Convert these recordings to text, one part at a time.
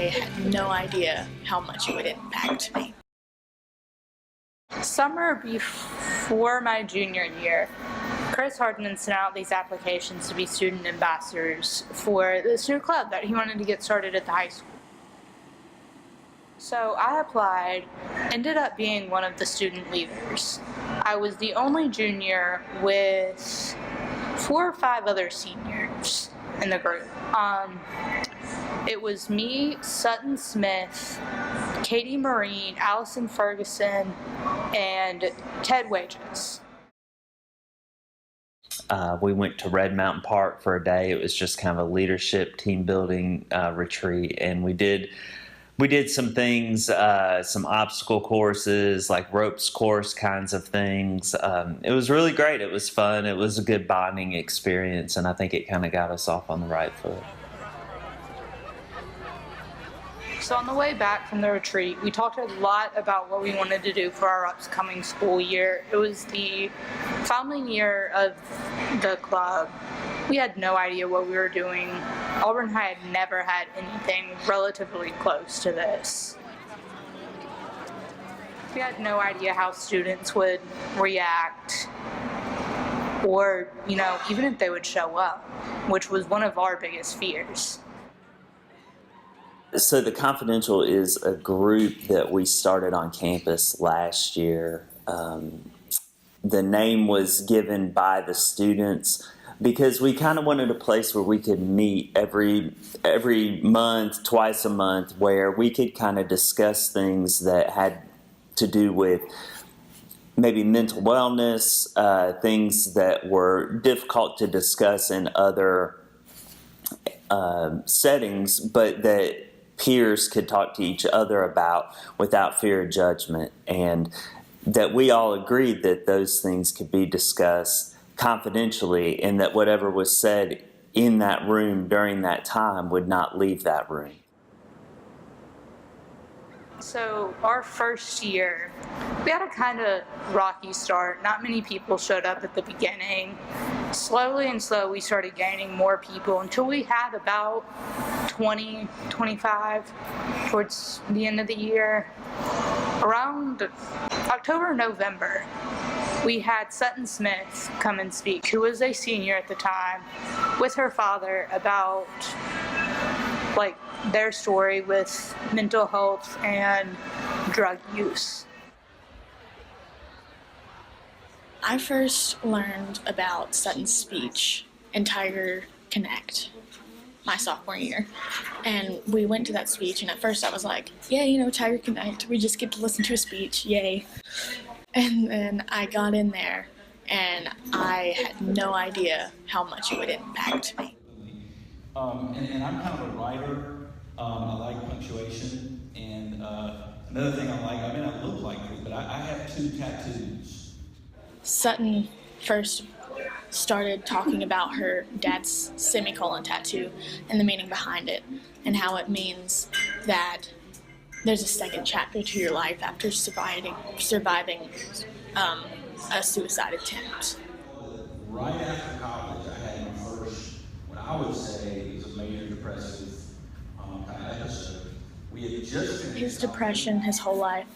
I had no idea how much it would impact me. Summer before my junior year, Hardman sent out these applications to be student ambassadors for the student club that he wanted to get started at the high school. So I applied, ended up being one of the student leaders. I was the only junior with 4 or 5 other seniors in the group. It was me, Sutton Smith, Katie Marine, Allison Ferguson, and Ted Wages. We went to Red Mountain Park for a day. It was just kind of a leadership team building retreat, and we did some things, some obstacle courses, like ropes course kinds of things. It was really great. It was fun. It was a good bonding experience, and I think it kind of got us off on the right foot. So on the way back from the retreat, we talked a lot about what we wanted to do for our upcoming school year. It was the founding year of the club. We had no idea what we were doing. Auburn had never had anything relatively close to this. We had no idea how students would react, or, even if they would show up, which was one of our biggest fears. So the Confidential is a group that we started on campus last year. The name was given by the students because we kind of wanted a place where we could meet every month, twice a month, where we could kind of discuss things that had to do with maybe mental wellness, things that were difficult to discuss in other settings, but that peers could talk to each other about without fear of judgment, and that we all agreed that those things could be discussed confidentially, and that whatever was said in that room during that time would not leave that room. So our first year, we had a kind of rocky start. Not many people showed up at the beginning. Slowly and slowly we started gaining more people until we had about 20, 25 towards the end of the year. Around October, November, we had Sutton Smith come and speak, who was a senior at the time, with her father about their story with mental health and drug use. I first learned about Sutton's speech in Tiger Connect my sophomore year, and we went to that speech, and at first I was like, yeah, Tiger Connect, we just get to listen to a speech, yay. And then I got in there and I had no idea how much it would impact me. And I'm kind of a writer. I like punctuation, and another thing I like, I may not look like it, but I have 2 tattoos. Sutton first started talking about her dad's semicolon tattoo and the meaning behind it, and how it means that there's a second chapter to your life after surviving a suicide attempt. Right after college, I had my first, what I would say is a major depressive episode. We had just finished. His depression his whole life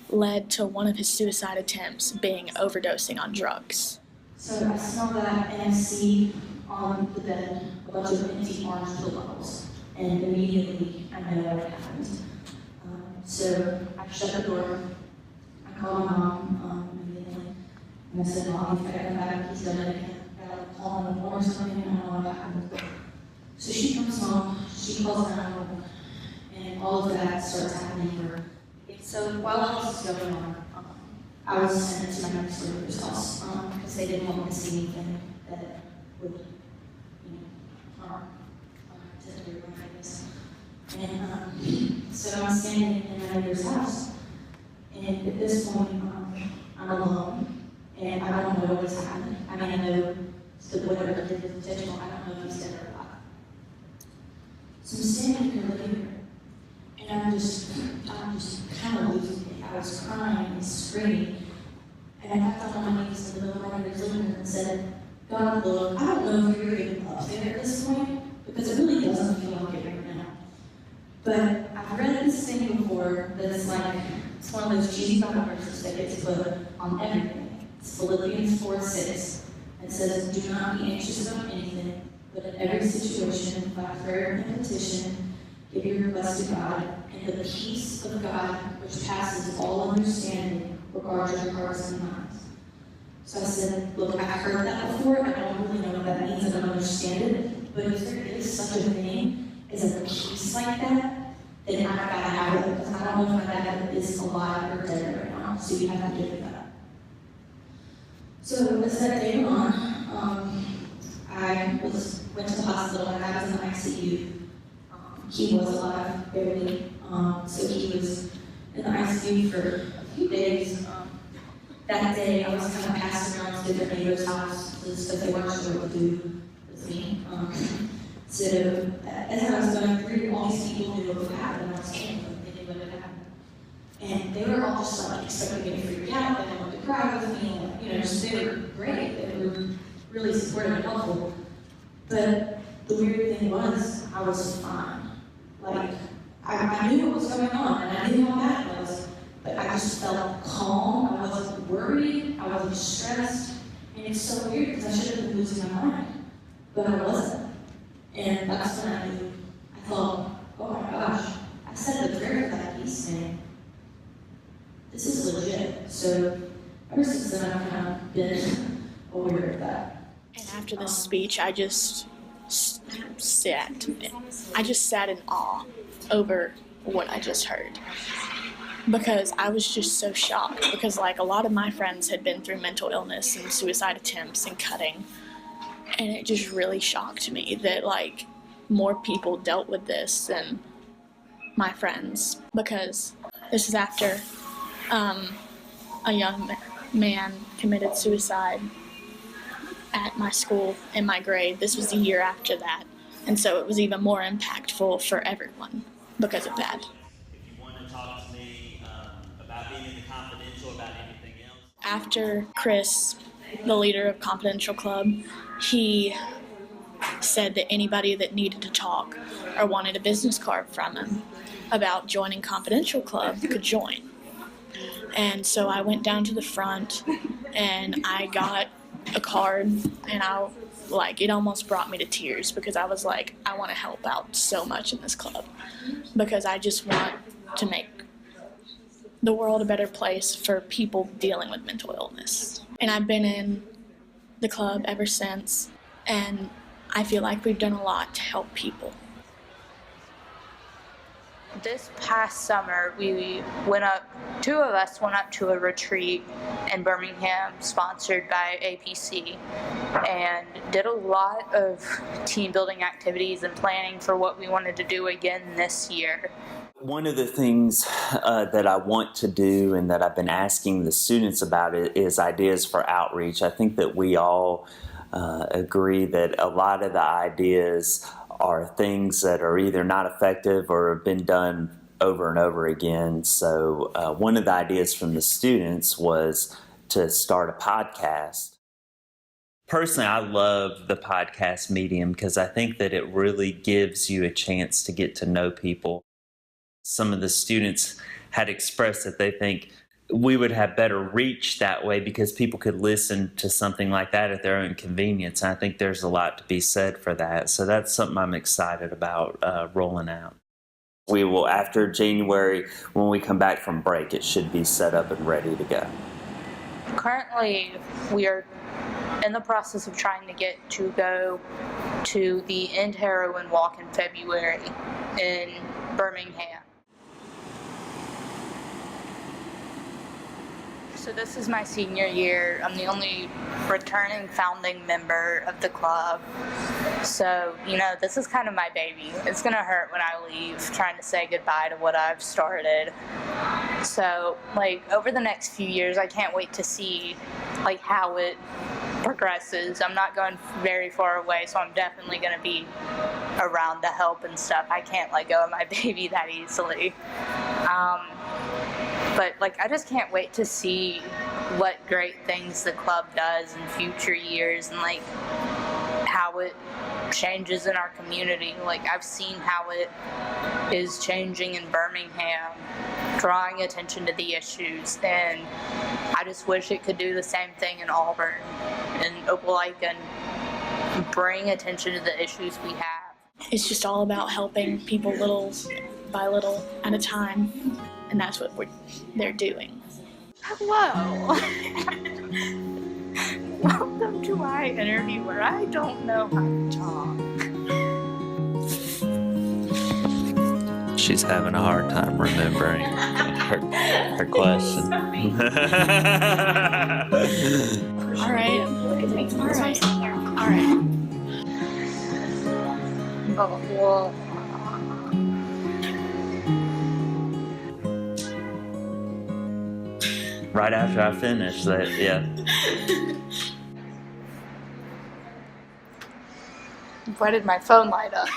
led to one of his suicide attempts being overdosing on drugs. So I smell that and I see on the bed a bunch of empty orange pill bottles, and immediately I know what happened. So I shut the door, I called my mom immediately, and I said, Mom, if I come back, he's done it again. I got a call in the morning or something, and I don't know what happened. So she comes home, she calls 911, and all of that starts happening for her. So while all this was going on, I was sent to my next neighbor's house because they didn't want me to see anything that would, harm to everyone, I guess. And so I'm standing in my neighbor's house, and at this point, I'm alone, and I don't know what's happening. I mean, I know that whatever did was intentional. I don't know if he's dead or alive. So I'm standing here looking at her, and I'm just kind of losing it. I was crying and screaming, and I got on my knees in the middle of my living room and said, God, look, I don't know if you're even up there at this point, because it really doesn't feel like it right now. But I've read this thing before that's like, it's one of those cheesy Bible verses that gets put on everything. It's Philippians 4:6. It says, do not be anxious about anything, but in every situation, by prayer and petition, give your request to God, and the peace of God, which passes all understanding, will guard your hearts and minds. So I said, look, I've heard that before. I don't really know what that means. I don't understand it. But if there is such a thing as a peace like that, then I've got to have it. Because I don't know if my dad is alive or dead right now. So you have to give it that. So as that day went on, I went to the hospital and I was in the ICU. He was alive, barely. So he was in the ICU for a few days. That day, I was kind of passing around to different neighbors' houses because they weren't sure what to do with me. So as I was going through, all these people knew what would happen. I was telling them they knew what would happen. And they were all just like expecting me to freak out. They wanted to cry with me. Just they were great. They were really supportive and helpful. But the weird thing was, I was fine. Like, I knew what was going on, and I knew how bad it was. But I just felt calm. I wasn't worried. I wasn't stressed. And it's so weird because I should have been losing my mind. But I wasn't. And that's when I knew. I thought, oh my gosh, I said the prayer for that peace thing. This is legit. So ever since then, I've kind of been aware of that. And after this speech, I just sat in awe over what I just heard. Because I was just so shocked, because like a lot of my friends had been through mental illness and suicide attempts and cutting, and it just really shocked me that like more people dealt with this than my friends, because this is after a young man committed suicide at my school in my grade. This was the year after that, and so it was even more impactful for everyone because of that. After Chris, the leader of Confidential Club, he said that anybody that needed to talk or wanted a business card from him about joining Confidential Club could join. And so I went down to the front and I got a card, and it almost brought me to tears, because I was like, I want to help out so much in this club, because I just want to make the world a better place for people dealing with mental illness. And I've been in the club ever since, and I feel like we've done a lot to help people. This past summer, two of us went up to a retreat in Birmingham, sponsored by APC, and did a lot of team building activities and planning for what we wanted to do again this year. One of the things that I want to do and that I've been asking the students about is ideas for outreach. I think that we all agree that a lot of the ideas are things that are either not effective or have been done over and over again. So one of the ideas from the students was to start a podcast. Personally, I love the podcast medium because I think that it really gives you a chance to get to know people. Some of the students had expressed that they think we would have better reach that way because people could listen to something like that at their own convenience. And I think there's a lot to be said for that. So that's something I'm excited about rolling out. We will, after January, when we come back from break, it should be set up and ready to go. Currently, we are in the process of trying to get to go to the End Heroin Walk in February in Birmingham. So this is my senior year. I'm the only returning founding member of the club. So, this is kind of my baby. It's going to hurt when I leave, trying to say goodbye to what I've started. So, over the next few years, I can't wait to see, how it progresses. I'm not going very far away, so I'm definitely going to be around to help and stuff. I can't let go of my baby that easily. But I just can't wait to see what great things the club does in future years, and how it changes in our community. Like, I've seen how it is changing in Birmingham, drawing attention to the issues, and I just wish it could do the same thing in Auburn and Opelika and bring attention to the issues we have. It's just all about helping people little by little at a time, and that's what they're doing. Hello. Welcome to my interview where I don't know how to talk. She's having a hard time remembering her question. All right. Oh, well. Right after I finish that, yeah. Why did my phone light up?